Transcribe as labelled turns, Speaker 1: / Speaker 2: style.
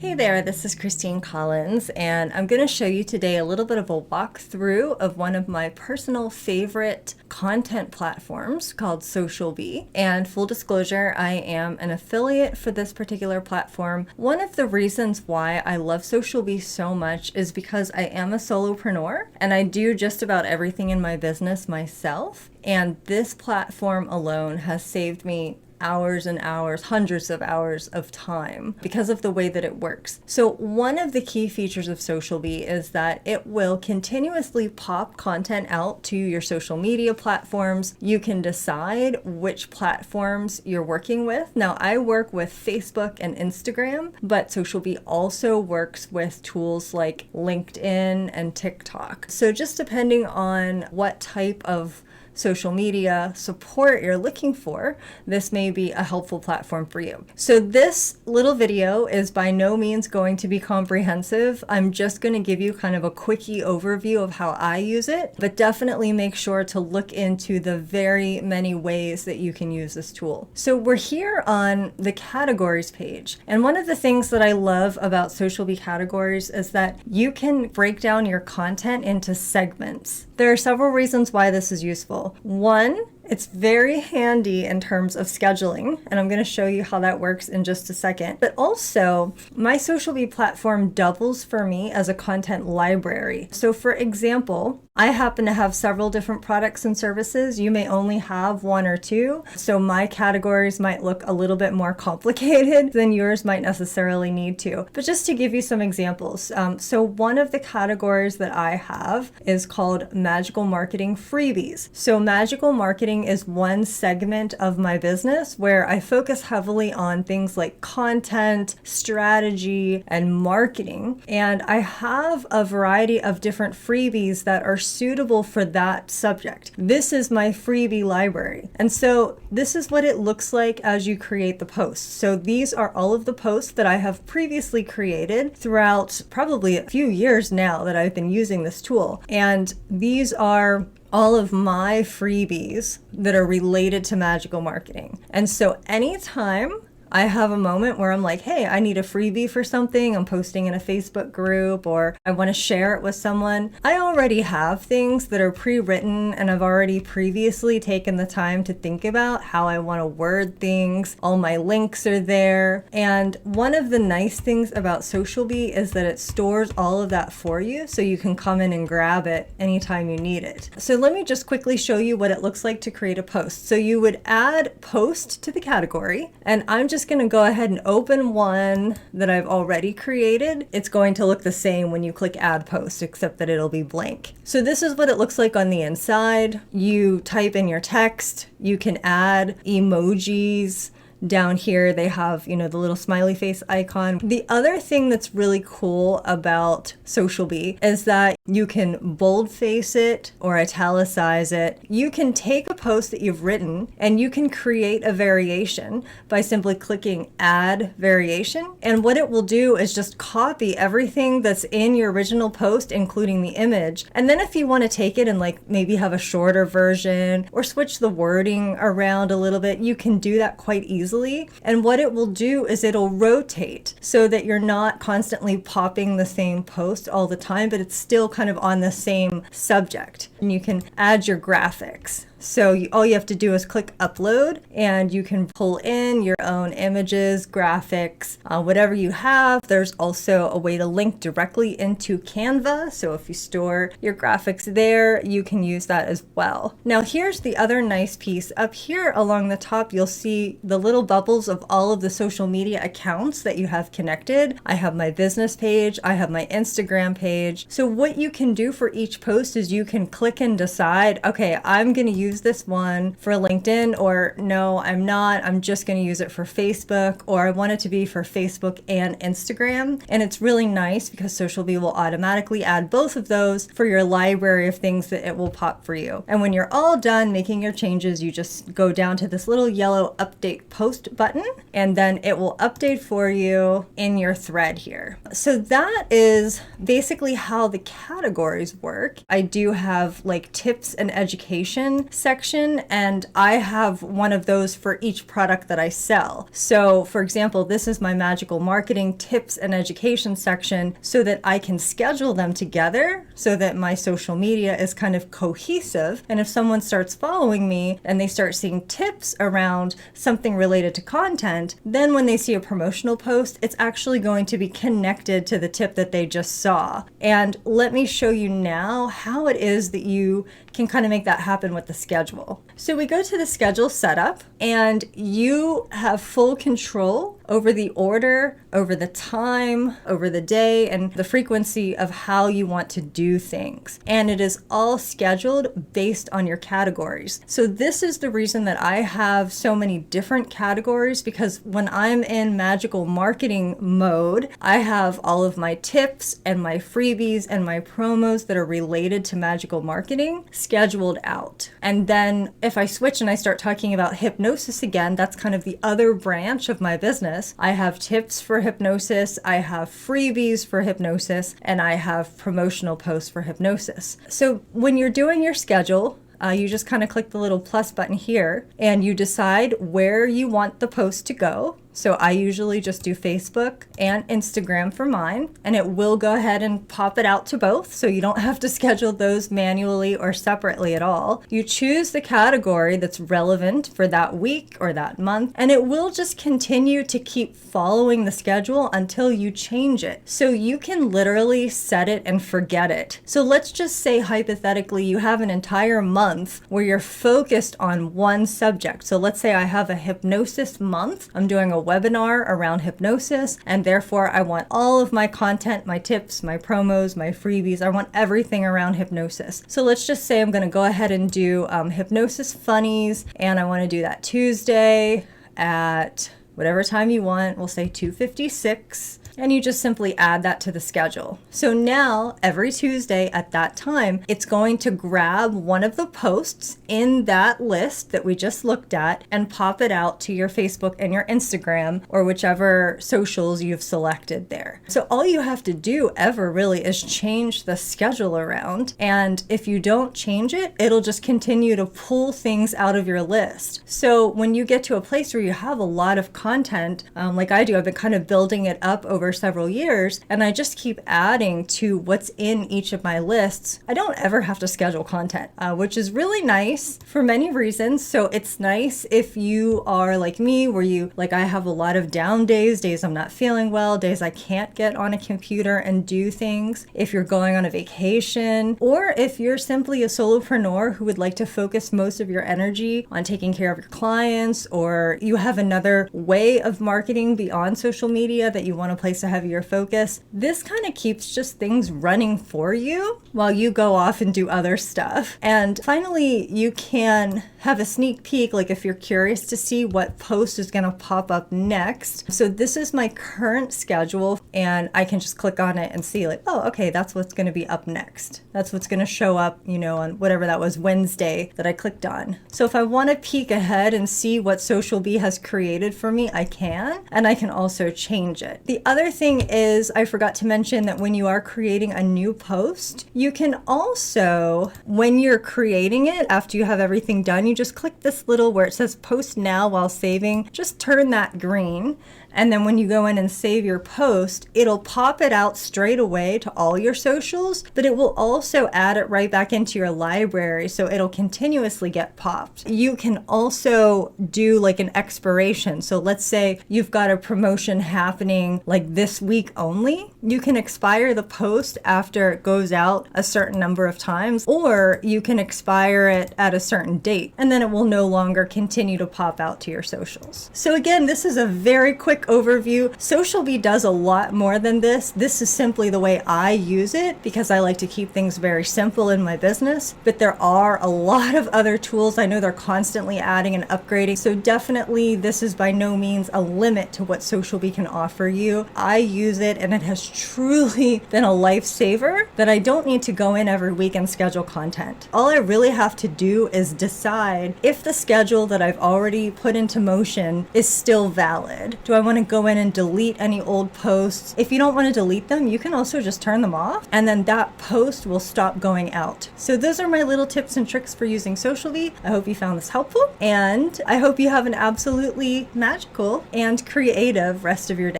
Speaker 1: Hey there, this is Christine Collins, and I'm going to show you today a little bit of a walkthrough of one of my personal favorite content platforms called SocialBee. And full disclosure, I am an affiliate for this particular platform. One of the reasons why I love SocialBee so much is because I am a solopreneur and I do just about everything in my business myself. And this platform alone has saved me hours and hours, hundreds of hours of time because of the way that it works. So one of the key features of SocialBee is that it will continuously pop content out to your social media platforms. You can decide which platforms you're working with. Now, I work with Facebook and Instagram, but SocialBee also works with tools like LinkedIn and TikTok. So just depending on what type of social media support you're looking for, this may be a helpful platform for you. So this little video is by no means going to be comprehensive. I'm just going to give you kind of a quickie overview of how I use it, but definitely make sure to look into the very many ways that you can use this tool. So we're here on the categories page. And one of the things that I love about SocialBee categories is that you can break down your content into segments. There are several reasons why this is useful. One, it's very handy in terms of scheduling, and I'm going to show you how that works in just a second. But also, my SocialBee platform doubles for me as a content library. So for example, I happen to have several different products and services. You may only have one or two, so my categories might look a little bit more complicated than yours might necessarily need to. But just to give you some examples, so one of the categories that I have is called Magical Marketing Freebies. So Magical Marketing is one segment of my business where I focus heavily on things like content, strategy, and marketing. And I have a variety of different freebies that are suitable for that subject. This is my freebie library. And so this is what it looks like as you create the posts. So these are all of the posts that I have previously created throughout probably a few years now that I've been using this tool. And these are all of my freebies that are related to magical marketing. And so anytime I have a moment where I'm like, hey, I need a freebie for something, I'm posting in a Facebook group, or I want to share it with someone, I already have things that are pre-written and I've already previously taken the time to think about how I want to word things. All my links are there. And one of the nice things about SocialBee is that it stores all of that for you so you can come in and grab it anytime you need it. So let me just quickly show you what it looks like to create a post. So you would add post to the category, and I'm just going to go ahead and open one that I've already created. It's going to look the same when you click add post, except that it'll be blank. So this is what it looks like on the inside. You type in your text, you can add emojis. Down here they have, the little smiley face icon. The other thing that's really cool about SocialBee is that you can boldface it or italicize it. You can take a post that you've written and you can create a variation by simply clicking add variation. And what it will do is just copy everything that's in your original post, including the image. And then if you want to take it and maybe have a shorter version or switch the wording around a little bit, you can do that quite easily. And what it will do is it'll rotate so that you're not constantly popping the same post all the time, but it's still kind of on the same subject. And you can add your graphics. So all you have to do is click upload and you can pull in your own images, graphics, whatever you have. There's also a way to link directly into Canva. So if you store your graphics there, you can use that as well. Now here's the other nice piece. Up here along the top, you'll see the little bubbles of all of the social media accounts that you have connected. I have my business page, I have my Instagram page. So what you can do for each post is you can click and decide, okay, I'm going to use this one for LinkedIn, or no, I'm not. I'm just going to use it for Facebook, or I want it to be for Facebook and Instagram. And it's really nice because SocialBee will automatically add both of those for your library of things that it will pop for you. And when you're all done making your changes, you just go down to this little yellow update post button, and then it will update for you in your thread here. So that is basically how the categories work. I do have tips and education section, and I have one of those for each product that I sell. So for example, this is my magical marketing tips and education section, so that I can schedule them together so that my social media is kind of cohesive. And if someone starts following me and they start seeing tips around something related to content, then when they see a promotional post, it's actually going to be connected to the tip that they just saw. And let me show you now how it is that you can kind of make that happen with the schedule. So we go to the schedule setup, and you have full control over the order, over the time, over the day, and the frequency of how you want to do things. And it is all scheduled based on your categories. So this is the reason that I have so many different categories, because when I'm in magical marketing mode, I have all of my tips and my freebies and my promos that are related to magical marketing scheduled out. And then if I switch and I start talking about hypnosis again, that's kind of the other branch of my business. I have tips for hypnosis, I have freebies for hypnosis, and I have promotional posts for hypnosis. So when you're doing your schedule, you just kind of click the little plus button here, and you decide where you want the post to go. So I usually just do Facebook and Instagram for mine, and it will go ahead and pop it out to both, so you don't have to schedule those manually or separately at all. You choose the category that's relevant for that week or that month, and it will just continue to keep following the schedule until you change it. So you can literally set it and forget it. So let's just say hypothetically you have an entire month where you're focused on one subject. So let's say I have a hypnosis month. I'm doing a webinar around hypnosis, and therefore I want all of my content, my tips, my promos, my freebies, I want everything around hypnosis. So let's just say I'm going to go ahead and do hypnosis funnies, and I want to do that Tuesday at whatever time you want. We'll say 2:56. And you just simply add that to the schedule. So now every Tuesday at that time, it's going to grab one of the posts in that list that we just looked at and pop it out to your Facebook and your Instagram, or whichever socials you've selected there. So all you have to do ever really is change the schedule around. And if you don't change it, it'll just continue to pull things out of your list. So when you get to a place where you have a lot of content, like I do, I've been kind of building it up over several years, and I just keep adding to what's in each of my lists. I don't ever have to schedule content, which is really nice for many reasons. So it's nice if you are like me, where I have a lot of down days I'm not feeling well, days I can't get on a computer and do things. If you're going on a vacation, or if you're simply a solopreneur who would like to focus most of your energy on taking care of your clients, or you have another way of marketing beyond social media that you want to place a heavier focus, this kind of keeps just things running for you while you go off and do other stuff. And finally, you can have a sneak peek, like if you're curious to see what post is going to pop up next. So this is my current schedule, and I can just click on it and see like, oh, okay, that's what's going to be up next. That's what's going to show up, on whatever that was, Wednesday, that I clicked on. So if I want to peek ahead and see what SocialBee has created for me, I can, and I can also change it. The other thing is, I forgot to mention that when you are creating a new post, you can also, when you're creating it, after you have everything done, you just click this little where it says post now while saving, just turn that green. And then when you go in and save your post, it'll pop it out straight away to all your socials, but it will also add it right back into your library, so it'll continuously get popped. You can also do like an expiration. So let's say you've got a promotion happening like this week only. You can expire the post after it goes out a certain number of times, or you can expire it at a certain date, and then it will no longer continue to pop out to your socials. So again, this is a very quick overview. SocialBee does a lot more than this. This is simply the way I use it, because I like to keep things very simple in my business, but there are a lot of other tools. I know they're constantly adding and upgrading, so definitely this is by no means a limit to what SocialBee can offer you. I use it, and it has truly been a lifesaver that I don't need to go in every week and schedule content. All I really have to do is decide if the schedule that I've already put into motion is still valid. Do I want want to go in and delete any old posts. If you don't want to delete them, you can also just turn them off, and then that post will stop going out. So those are my little tips and tricks for using SocialBee. I hope you found this helpful, and I hope you have an absolutely magical and creative rest of your day.